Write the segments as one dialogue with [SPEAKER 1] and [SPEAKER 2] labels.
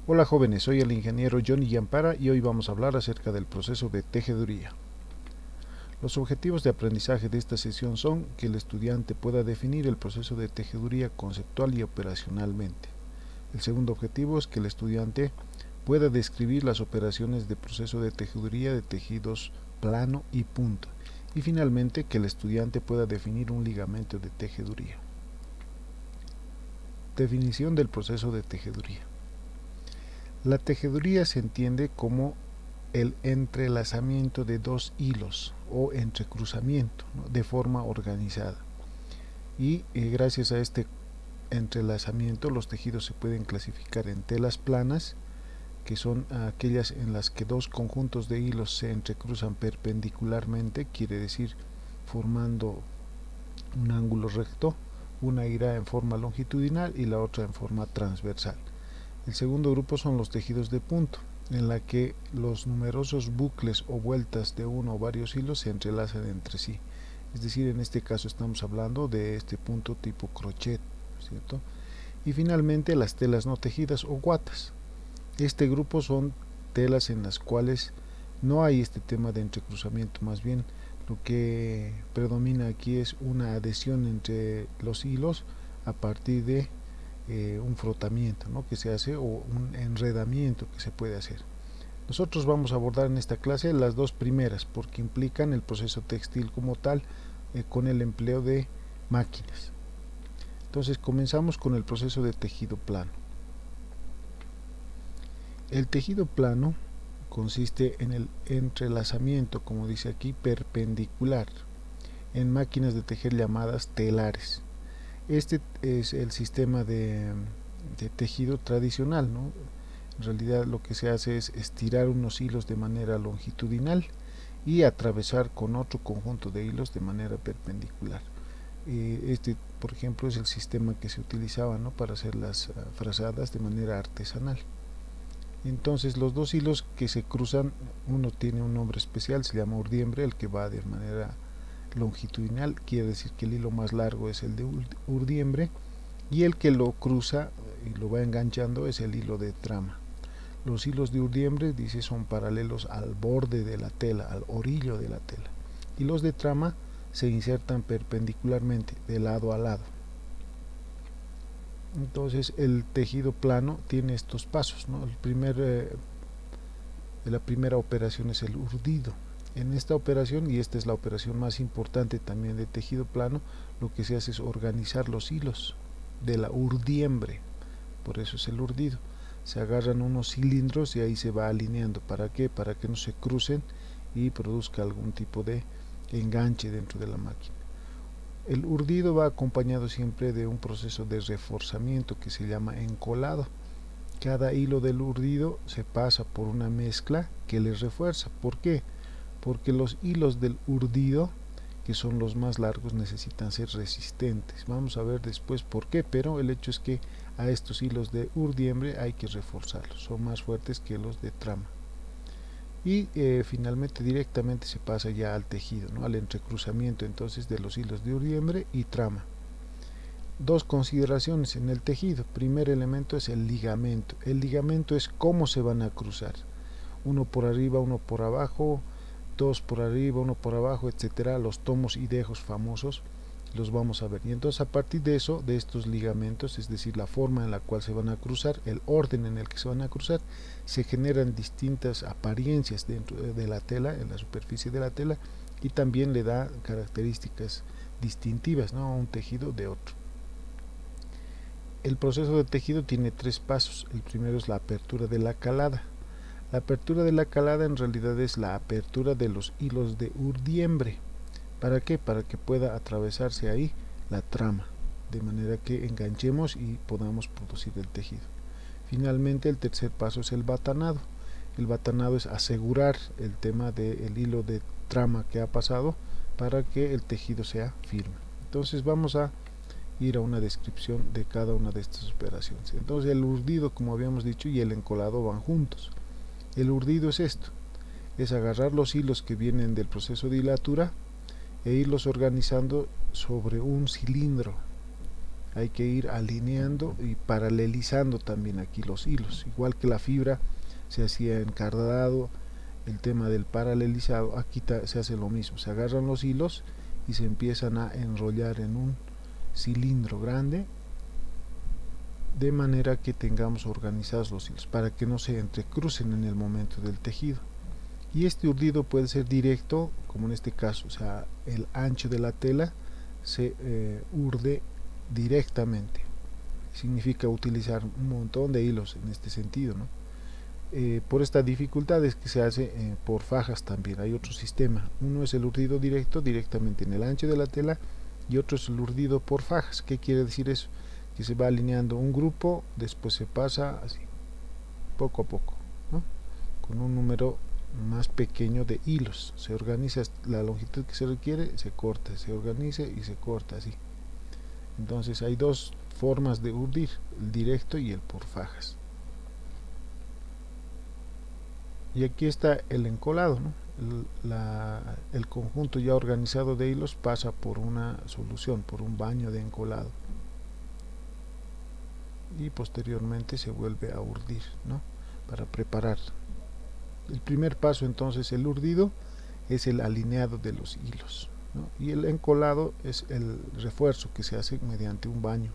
[SPEAKER 1] Hola jóvenes, soy el ingeniero Johnny Yampara y hoy vamos a hablar acerca del proceso de tejeduría. Los objetivos de aprendizaje de esta sesión son que el estudiante pueda definir el proceso de tejeduría conceptual y operacionalmente. El segundo objetivo es que el estudiante pueda describir las operaciones de proceso de tejeduría de tejidos plano y punta. Y finalmente que el estudiante pueda definir un ligamento de tejeduría. Definición del proceso de tejeduría. La tejeduría se entiende como el entrelazamiento de dos hilos o entrecruzamiento, ¿no?, de forma organizada. Y gracias a este entrelazamiento los tejidos se pueden clasificar en telas planas, que son aquellas en las que dos conjuntos de hilos se entrecruzan perpendicularmente, quiere decir formando un ángulo recto. Una irá en forma longitudinal y la otra en forma transversal. El segundo grupo son los tejidos de punto, en la que los numerosos bucles o vueltas de uno o varios hilos se entrelazan entre sí. Es decir, en este caso estamos hablando de este punto tipo crochet, ¿cierto? Y finalmente las telas no tejidas o guatas. Este grupo son telas en las cuales no hay este tema de entrecruzamiento, más bien lo que predomina aquí es una adhesión entre los hilos a partir de un frotamiento, ¿no?, que se hace, o un enredamiento que se puede hacer. Nosotros vamos a abordar en esta clase las dos primeras porque implican el proceso textil como tal, con el empleo de máquinas. Entonces comenzamos con el proceso de tejido plano. El tejido plano consiste en el entrelazamiento, como dice aquí, perpendicular en máquinas de tejer llamadas telares. Este es el sistema de tejido tradicional, ¿no? En realidad lo que se hace es estirar unos hilos de manera longitudinal y atravesar con otro conjunto de hilos de manera perpendicular. Este, por ejemplo, es el sistema que se utilizaba, ¿no?, para hacer las frazadas de manera artesanal. Entonces los dos hilos que se cruzan, uno tiene un nombre especial, se llama urdiembre, el que va de manera longitudinal, quiere decir que el hilo más largo es el de urdiembre, y el que lo cruza y lo va enganchando es el hilo de trama. Los hilos de urdiembre, dice, son paralelos al borde de la tela, al orillo de la tela, y los de trama se insertan perpendicularmente de lado a lado. Entonces el tejido plano tiene estos pasos, ¿no? La primera operación es el urdido. En esta operación, y esta es la operación más importante también de tejido plano, lo que se hace es organizar los hilos de la urdiembre, por eso es el urdido. Se agarran unos cilindros y ahí se va alineando. ¿Para qué? Para que no se crucen y produzca algún tipo de enganche dentro de la máquina. El urdido va acompañado siempre de un proceso de reforzamiento que se llama encolado. Cada hilo del urdido se pasa por una mezcla que le refuerza. ¿Por qué? Porque los hilos del urdido, que son los más largos, necesitan ser resistentes. Vamos a ver después por qué, pero el hecho es que a estos hilos de urdiembre hay que reforzarlos, son más fuertes que los de trama. Y finalmente directamente se pasa ya al tejido, ¿no?, al entrecruzamiento entonces de los hilos de urdiembre y trama. Dos consideraciones en el tejido. Primer elemento es el ligamento. El ligamento es cómo se van a cruzar, uno por arriba, uno por abajo, dos por arriba, uno por abajo, etcétera. Los tomos y dejos famosos los vamos a ver, y entonces a partir de eso, de estos ligamentos, es decir, la forma en la cual se van a cruzar, el orden en el que se van a cruzar, se generan distintas apariencias dentro de la tela, en la superficie de la tela, y también le da características distintivas, ¿no?, a un tejido de otro. El proceso de tejido tiene tres pasos. El primero es la apertura de la calada. La apertura de la calada en realidad es la apertura de los hilos de urdiembre. ¿Para qué? Para que pueda atravesarse ahí la trama, de manera que enganchemos y podamos producir el tejido. Finalmente, el tercer paso es el batanado. El batanado es asegurar el tema del hilo de trama que ha pasado para que el tejido sea firme. Entonces vamos a ir a una descripción de cada una de estas operaciones. Entonces el urdido, como habíamos dicho, y el encolado van juntos. El urdido es esto, es agarrar los hilos que vienen del proceso de hilatura e irlos organizando sobre un cilindro. hay que ir alineando y paralelizando también aquí los hilos, igual que la fibra se hacía encardado, el tema del paralelizado, aquí se hace lo mismo, se agarran los hilos y se empiezan a enrollar en un cilindro grande, de manera que tengamos organizados los hilos para que no se entrecrucen en el momento del tejido. Y este urdido puede ser directo, como en este caso, o sea, el ancho de la tela se urde directamente. Significa utilizar un montón de hilos en este sentido, ¿no? Por esta dificultad es que se hace por fajas también. Hay otro sistema, uno es el urdido directo directamente en el ancho de la tela, y otro es el urdido por fajas. ¿Qué quiere decir eso? Que se va alineando un grupo, después se pasa así, poco a poco, ¿no? Con un número más pequeño de hilos, se organiza la longitud que se requiere, se corta, se organiza y se corta así. Entonces hay dos formas de urdir, el directo y el por fajas. Y aquí está el encolado, ¿no? El conjunto ya organizado de hilos pasa por una solución, por un baño de encolado, y posteriormente se vuelve a urdir, ¿no? Para preparar. El primer paso, entonces, el urdido, es el alineado de los hilos, ¿no? Y el encolado es el refuerzo que se hace mediante un baño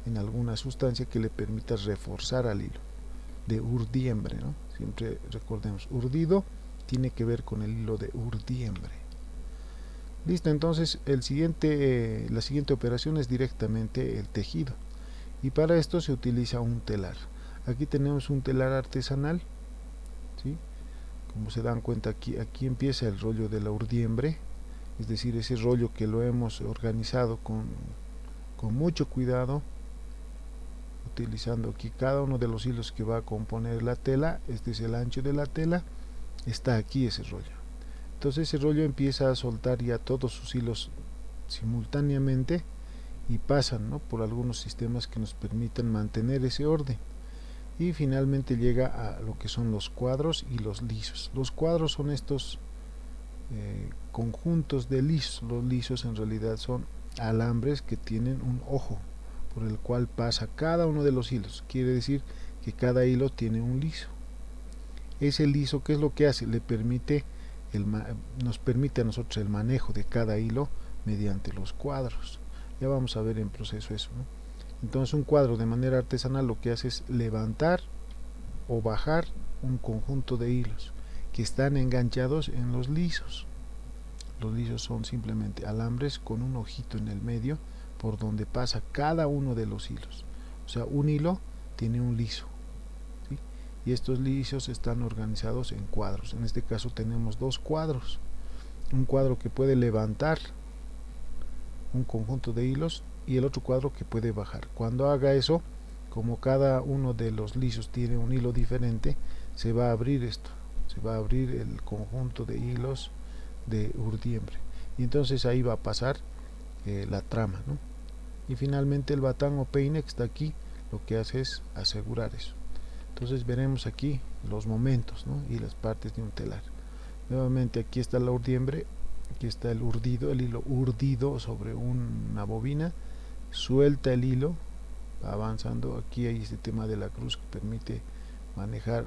[SPEAKER 1] en alguna sustancia que le permita reforzar al hilo, de urdiembre, ¿no? Siempre recordemos, urdido tiene que ver con el hilo de urdiembre. Listo, entonces la siguiente operación es directamente el tejido, y para esto se utiliza un telar. Aquí tenemos un telar artesanal, ¿sí? Como se dan cuenta, aquí empieza el rollo de la urdiembre, es decir, ese rollo que lo hemos organizado con mucho cuidado, utilizando aquí cada uno de los hilos que va a componer la tela. Este es el ancho de la tela, está aquí ese rollo. Entonces ese rollo empieza a soltar ya todos sus hilos simultáneamente y pasan, ¿no?, por algunos sistemas que nos permiten mantener ese orden, y finalmente llega a lo que son los cuadros y los lisos. Los cuadros son estos conjuntos de lisos. Los lisos en realidad son alambres que tienen un ojo por el cual pasa cada uno de los hilos. Quiere decir que cada hilo tiene un liso. Ese liso, ¿qué es lo que hace? Nos permite a nosotros el manejo de cada hilo mediante los cuadros. Ya vamos a ver en proceso eso, ¿no? Entonces un cuadro de manera artesanal lo que hace es levantar o bajar un conjunto de hilos que están enganchados en los lisos. Los lisos son simplemente alambres con un ojito en el medio por donde pasa cada uno de los hilos. O sea, un hilo tiene un liso, ¿sí? Y estos lisos están organizados en cuadros. En este caso tenemos dos cuadros. Un cuadro que puede levantar un conjunto de hilos y el otro cuadro que puede bajar. Cuando haga eso, como cada uno de los lisos tiene un hilo diferente, se va a abrir esto, se va a abrir el conjunto de hilos de urdiembre, y entonces ahí va a pasar la trama, ¿no? Y finalmente el batán o peine que está aquí lo que hace es asegurar eso. Entonces veremos aquí los momentos, ¿no?, y las partes de un telar. Nuevamente aquí está la urdiembre, aquí está el urdido, el hilo urdido sobre una bobina, suelta el hilo, va avanzando. Aquí hay este tema de la cruz que permite manejar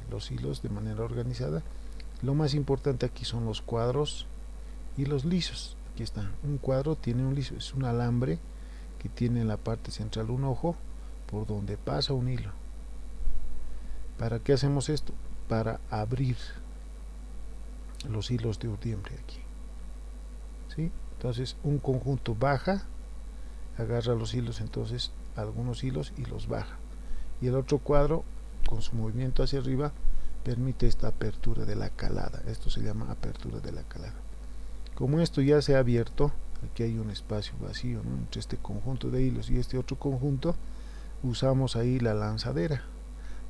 [SPEAKER 1] los hilos de manera organizada. Lo más importante aquí son los cuadros y los lisos. Aquí está, un cuadro tiene un liso, es un alambre que tiene en la parte central un ojo por donde pasa un hilo. ¿Para qué hacemos esto? Para abrir los hilos de urdiembre aquí, ¿sí? Entonces un conjunto baja, agarra los hilos, entonces algunos hilos, y los baja, y el otro cuadro con su movimiento hacia arriba permite esta apertura de la calada. Esto se llama apertura de la calada. Como esto ya se ha abierto, aquí hay un espacio vacío, ¿no?, entre este conjunto de hilos y este otro conjunto, usamos ahí la lanzadera.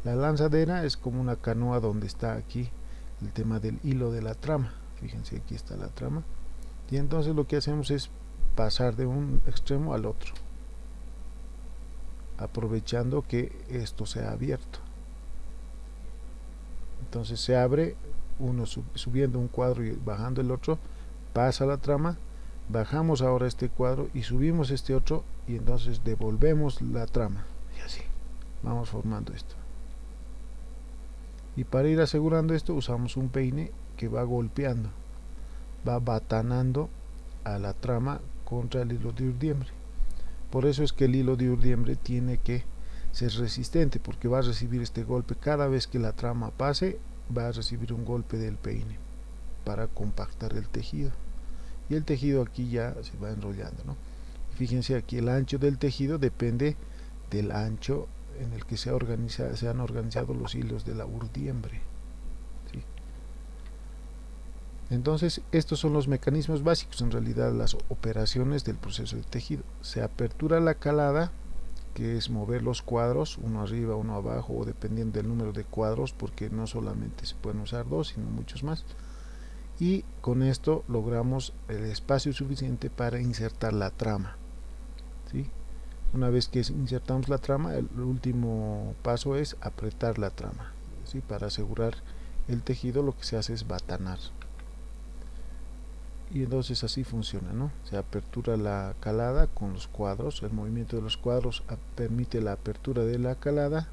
[SPEAKER 1] La lanzadera es como una canoa donde está aquí el tema del hilo de la trama. Fíjense, aquí está la trama, y entonces lo que hacemos es pasar de un extremo al otro, aprovechando que esto se ha abierto. Entonces se abre uno subiendo un cuadro y bajando el otro, pasa la trama, bajamos ahora este cuadro y subimos este otro, y entonces devolvemos la trama, y así vamos formando esto. Y para ir asegurando esto usamos un peine que va golpeando, va batanando a la trama contra el hilo de urdiembre. Por eso es que el hilo de urdiembre tiene que ser resistente, porque va a recibir este golpe cada vez que la trama pase, va a recibir un golpe del peine para compactar el tejido, y el tejido aquí ya se va enrollando, ¿no? Fíjense aquí, el ancho del tejido depende del ancho en el que se han organizado los hilos de la urdiembre, ¿sí? Entonces estos son los mecanismos básicos, en realidad las operaciones del proceso de tejido. Se apertura la calada, que es mover los cuadros, uno arriba, uno abajo, o dependiendo del número de cuadros, porque no solamente se pueden usar dos, sino muchos más, y con esto logramos el espacio suficiente para insertar la trama, ¿sí? Una vez que insertamos la trama, el último paso es apretar la trama, ¿sí? Para asegurar el tejido lo que se hace es batanar, y entonces así funciona, ¿no? Se apertura la calada con los cuadros, el movimiento de los cuadros permite la apertura de la calada.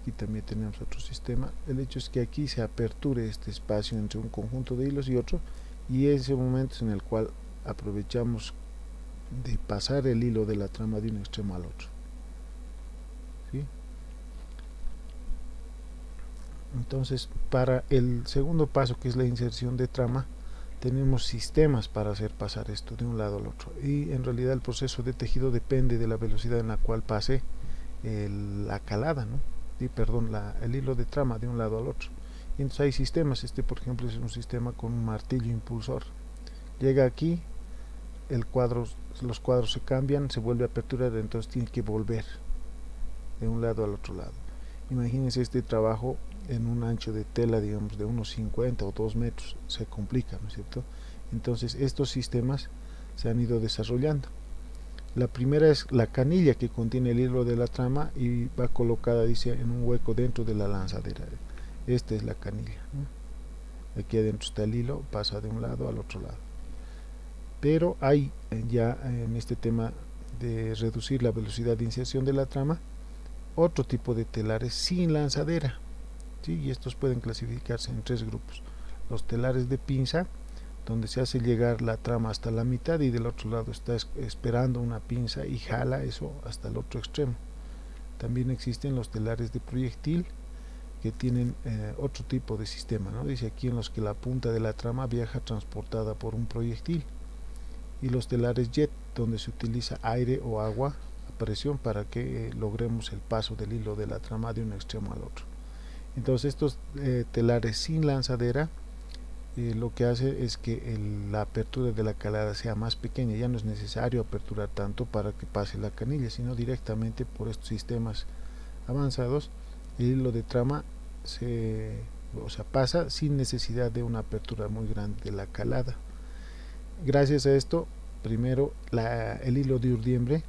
[SPEAKER 1] Aquí también tenemos otro sistema. El hecho es que aquí se aperture este espacio entre un conjunto de hilos y otro, y ese momento es en el cual aprovechamos de pasar el hilo de la trama de un extremo al otro, ¿sí? Entonces, para el segundo paso, que es la inserción de trama, tenemos sistemas para hacer pasar esto de un lado al otro, y en realidad el proceso de tejido depende de la velocidad en la cual pase la calada, ¿no? El hilo de trama de un lado al otro. Y entonces hay sistemas. Este, por ejemplo, es un sistema con un martillo impulsor. Llega aquí, los cuadros se cambian, se vuelve a aperturar, entonces tiene que volver de un lado al otro lado. Imagínense este trabajo en un ancho de tela, digamos, de unos 50 o 2 metros, se complica, ¿no es cierto? Entonces estos sistemas se han ido desarrollando. La primera es la canilla, que contiene el hilo de la trama y va colocada, dice, en un hueco dentro de la lanzadera. Esta es la canilla, ¿no? Aquí adentro está el hilo, pasa de un lado al otro lado. Pero hay ya en este tema de reducir la velocidad de inserción de la trama otro tipo de telares sin lanzadera, ¿sí? Y estos pueden clasificarse en 3 grupos: los telares de pinza, donde se hace llegar la trama hasta la mitad y del otro lado está esperando una pinza y jala eso hasta el otro extremo. También existen los telares de proyectil, que tienen otro tipo de sistema, ¿no? Dice aquí, en los que la punta de la trama viaja transportada por un proyectil, y los telares jet, donde se utiliza aire o agua a presión para que logremos el paso del hilo de la trama de un extremo al otro. Entonces estos telares sin lanzadera lo que hace es que la apertura de la calada sea más pequeña. Ya no es necesario aperturar tanto para que pase la canilla, sino directamente por estos sistemas avanzados el hilo de trama pasa sin necesidad de una apertura muy grande de la calada. Gracias a esto, primero, el hilo de urdiembre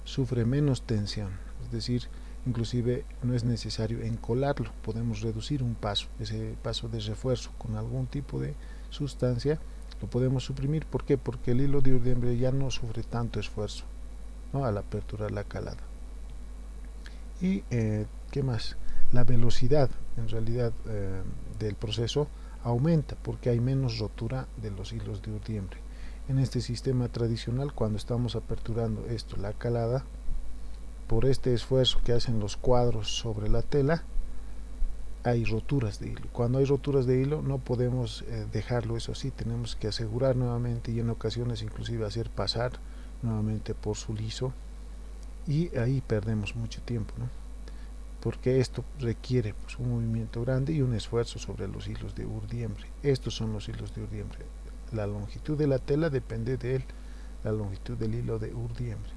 [SPEAKER 1] sufre menos tensión, es decir, inclusive no es necesario encolarlo, podemos reducir un paso, ese paso de refuerzo con algún tipo de sustancia lo podemos suprimir. ¿Por qué? Porque el hilo de urdiembre ya no sufre tanto esfuerzo, ¿no?, al aperturar la calada. Y ¿qué más? La velocidad en realidad del proceso aumenta porque hay menos rotura de los hilos de urdiembre. En este sistema tradicional, cuando estamos aperturando la calada, por este esfuerzo que hacen los cuadros sobre la tela, hay roturas de hilo. Cuando hay roturas de hilo no podemos dejarlo eso así, tenemos que asegurar nuevamente, y en ocasiones inclusive hacer pasar nuevamente por su liso, y ahí perdemos mucho tiempo, ¿no? Porque esto requiere pues un movimiento grande y un esfuerzo sobre los hilos de urdiembre. Estos son los hilos de urdiembre. La longitud de la tela depende de la longitud del hilo de urdiembre.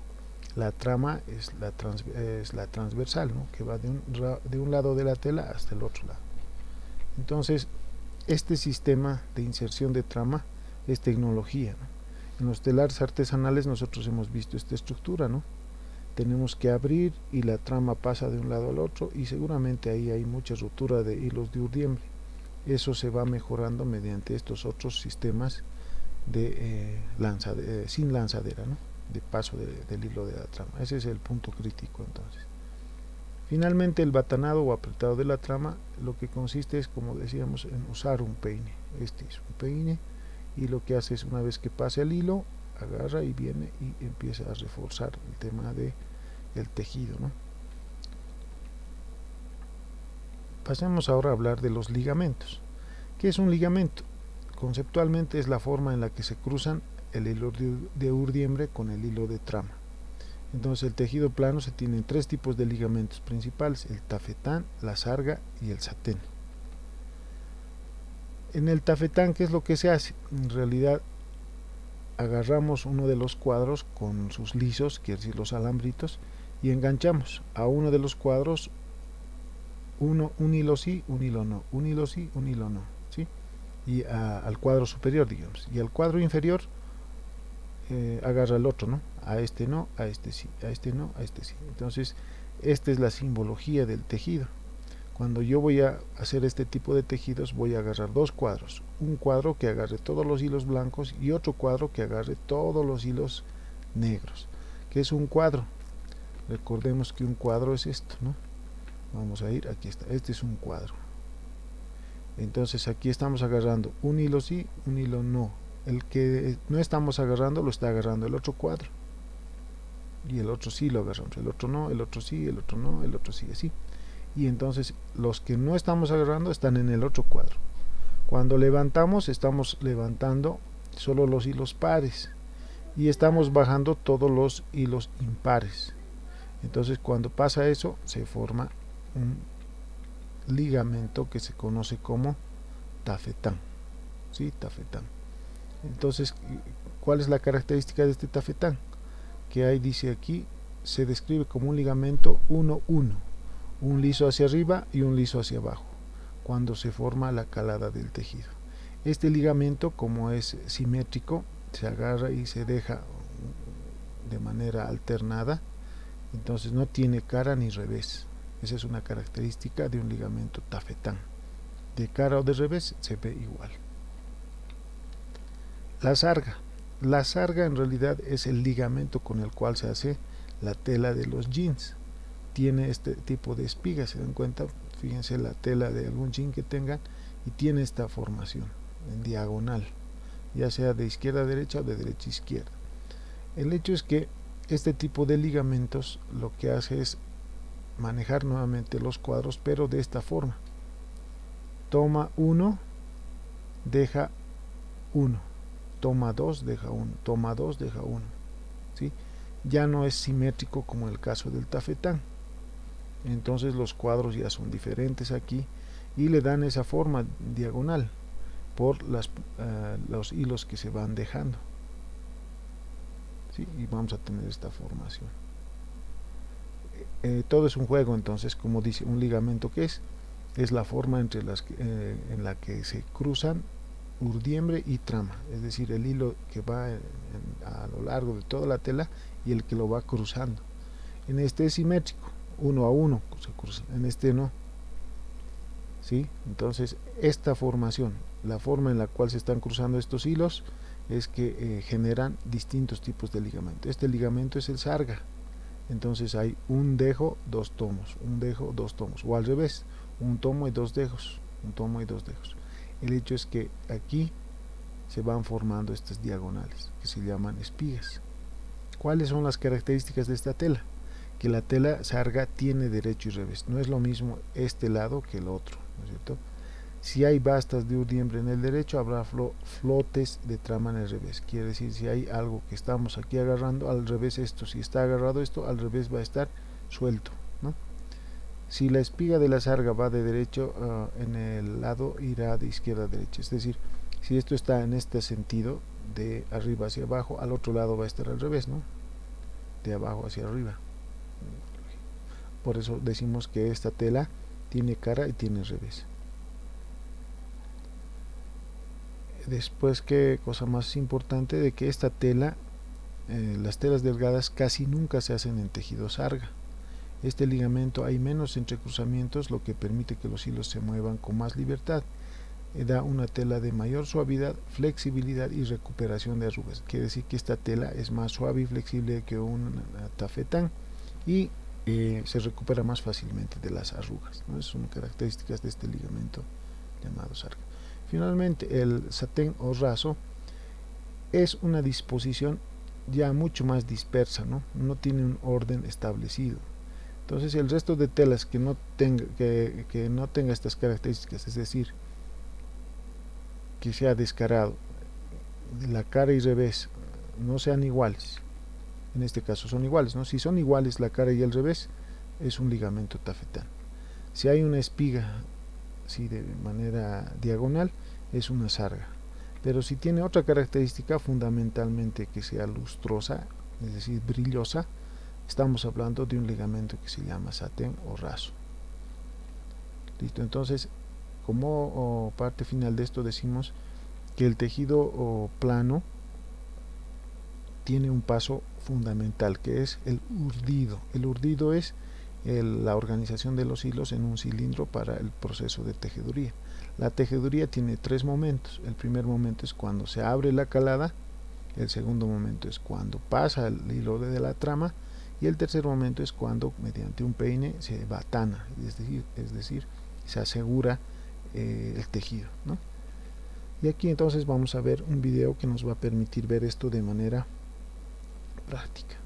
[SPEAKER 1] La trama es la transversal, ¿no?, que va de un lado de la tela hasta el otro lado. Entonces, este sistema de inserción de trama es tecnología, ¿no? En los telares artesanales nosotros hemos visto esta estructura, ¿no? Tenemos que abrir y la trama pasa de un lado al otro, y seguramente ahí hay mucha rotura de hilos de urdiembre. Eso se va mejorando mediante estos otros sistemas sin lanzadera, ¿no? De paso del hilo de la trama. Ese es el punto crítico. Entonces, finalmente, el batanado o apretado de la trama lo que consiste es, como decíamos, en usar un peine. Este es un peine, y lo que hace es, una vez que pase el hilo, agarra y viene y empieza a reforzar el tema del tejido, ¿no? Pasemos ahora a hablar de los ligamentos. ¿Qué es un ligamento? Conceptualmente es la forma en la que se cruzan el hilo de urdiembre con el hilo de trama. Entonces, el tejido plano se tienen tres tipos de ligamentos principales: el tafetán, la sarga y el satén. En el tafetán, ¿qué es lo que se hace? En realidad, agarramos uno de los cuadros con sus lisos, quiere decir los alambritos, y enganchamos a uno de los cuadros un hilo sí, un hilo no, un hilo sí, un hilo no, ¿sí? Y al cuadro superior, digamos, y al cuadro inferior agarra el otro, ¿no? A este no, a este sí, a este no, a este sí. Entonces, esta es la simbología del tejido. Cuando yo voy a hacer este tipo de tejidos, voy a agarrar dos cuadros: un cuadro que agarre todos los hilos blancos y otro cuadro que agarre todos los hilos negros. ¿Qué es un cuadro? Recordemos que un cuadro es esto, ¿no? Vamos a ir, aquí está, este es un cuadro. Entonces, aquí estamos agarrando un hilo sí, un hilo no. El que no estamos agarrando, lo está agarrando el otro cuadro, y el otro sí lo agarramos, el otro no, el otro sí, el otro no, el otro sí, así. Y entonces, los que no estamos agarrando están en el otro cuadro. Cuando levantamos, estamos levantando solo los hilos pares, y estamos bajando todos los hilos impares. Entonces, cuando pasa eso, se forma un ligamento que se conoce como tafetán, ¿sí? Tafetán. Entonces, ¿cuál es la característica de este tafetán? Que ahí dice aquí, se describe como un ligamento 1-1, un liso hacia arriba y un liso hacia abajo, cuando se forma la calada del tejido. Este ligamento, como es simétrico, se agarra y se deja de manera alternada, entonces no tiene cara ni revés. Esa es una característica de un ligamento tafetán. De cara o de revés se ve igual. La sarga. La sarga en realidad es el ligamento con el cual se hace la tela de los jeans. Tiene este tipo de espigas, se dan cuenta, fíjense la tela de algún jean que tengan, y tiene esta formación en diagonal, ya sea de izquierda a derecha o de derecha a izquierda. El hecho es que este tipo de ligamentos lo que hace es manejar nuevamente los cuadros, pero de esta forma: toma 1, deja 1, toma 2, deja 1, toma 2, deja 1, ¿sí? Ya no es simétrico como el caso del tafetán. Entonces los cuadros ya son diferentes aquí, y le dan esa forma diagonal por los hilos que se van dejando, ¿sí? Y vamos a tener esta formación. Todo es un juego. Entonces, como dice, un ligamento, ¿qué es la forma entre en la que se cruzan urdiembre y trama, es decir, el hilo que va a lo largo de toda la tela y el que lo va cruzando. En este es simétrico, 1-1 se cruza, en este no, ¿sí? Entonces, esta formación, la forma en la cual se están cruzando estos hilos, es que generan distintos tipos de ligamento. Este ligamento es el sarga. Entonces hay un dejo, dos tomos, un dejo, dos tomos, o al revés, un tomo y dos dejos, un tomo y dos dejos. El hecho es que aquí se van formando estas diagonales que se llaman espigas. ¿Cuáles son las características de esta tela? Que la tela sarga tiene derecho y revés. No es lo mismo este lado que el otro, ¿no es cierto? Si hay bastas de urdiembre en el derecho, habrá flotes de trama en el revés. Quiere decir, si hay algo que estamos aquí agarrando, al revés esto. Si está agarrado esto, al revés va a estar suelto, ¿no? Si la espiga de la sarga va de derecho, en el lado irá de izquierda a derecha. Es decir, si esto está en este sentido, de arriba hacia abajo, al otro lado va a estar al revés, ¿no? De abajo hacia arriba. Por eso decimos que esta tela tiene cara y tiene revés. Después, qué cosa más importante, de que esta tela, las telas delgadas casi nunca se hacen en tejido sarga. Este ligamento hay menos entrecruzamientos, lo que permite que los hilos se muevan con más libertad. da una tela de mayor suavidad, flexibilidad y recuperación de arrugas. Quiere decir que esta tela es más suave y flexible que un tafetán y se recupera más fácilmente de las arrugas, ¿no? Son características de este ligamento llamado sarga. Finalmente, el satén o raso es una disposición ya mucho más dispersa, no tiene un orden establecido. Entonces el resto de telas que no tenga estas características, es decir, que sea descarado, la cara y revés no sean iguales, en este caso son iguales, si son iguales la cara y el revés, es un ligamento tafetán. Si hay una espiga de manera diagonal, es una sarga. Pero si tiene otra característica, fundamentalmente que sea lustrosa, es decir, brillosa, estamos hablando de un ligamento que se llama satén o raso. Listo, entonces, como parte final de esto decimos que el tejido plano tiene un paso fundamental, que es el urdido. El urdido es la organización de los hilos en un cilindro para el proceso de tejeduría. La tejeduría tiene tres momentos. El primer momento es cuando se abre la calada, el segundo momento es cuando pasa el hilo de la trama y el tercer momento es cuando mediante un peine se batana, es decir se asegura el tejido, ¿no? Y aquí entonces vamos a ver un video que nos va a permitir ver esto de manera práctica.